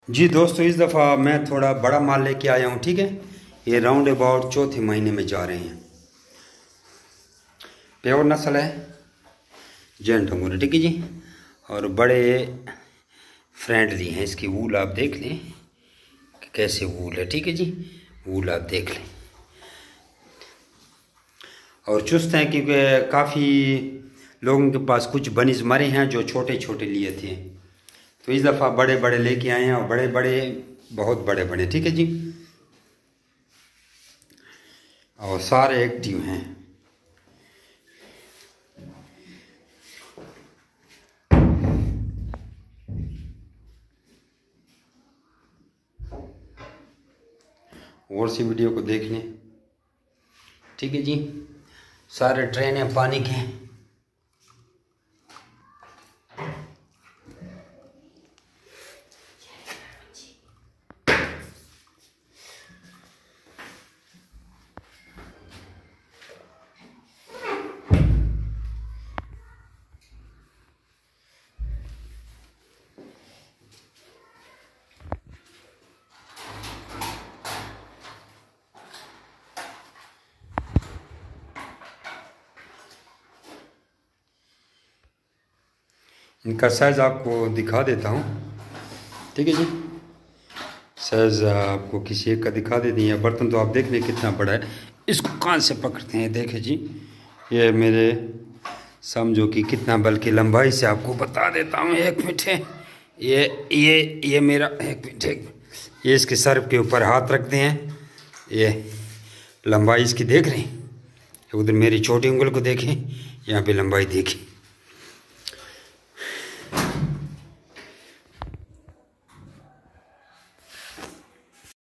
जी दोस्तों, इस दफ़ा मैं थोड़ा बड़ा माल लेके आया हूँ। ठीक है, ये राउंड अबाउट चौथे महीने में जा रहे हैं। प्योर नस्ल है, जैंट अंगूर, ठीक है जी। और बड़े फ्रेंडली हैं। इसकी वूल आप देख लें कि कैसे वूल है, ठीक है जी। वूल आप देख लें और चुस्त हैं, क्योंकि काफ़ी लोगों के पास कुछ बनीज मरे हैं जो छोटे छोटे लिए थे, तो इस दफ़ा बड़े बड़े लेके आए हैं। और बड़े बड़े, बहुत बड़े बड़े, ठीक है जी। और सारे एक्टिव हैं। और सी वीडियो को देख लें, ठीक है जी। सारे ट्रेन हैं पानी के। इनका साइज़ आपको दिखा देता हूँ, ठीक है जी। साइज़ आपको किसी एक का दिखा देते हैं। बर्तन तो आप देख लें कितना बड़ा है। इसको कहाँ से पकड़ते हैं, देखे जी। ये मेरे समझो कि कितना, बल्कि लंबाई से आपको बता देता हूँ। एक मिनट है, ये मेरा, एक मिनट, ये इसके सर के ऊपर हाथ रखते हैं। ये लंबाई इसकी देख रहे हैं। उधर मेरी छोटी उंगल को देखें, यहाँ पे लंबाई देखें।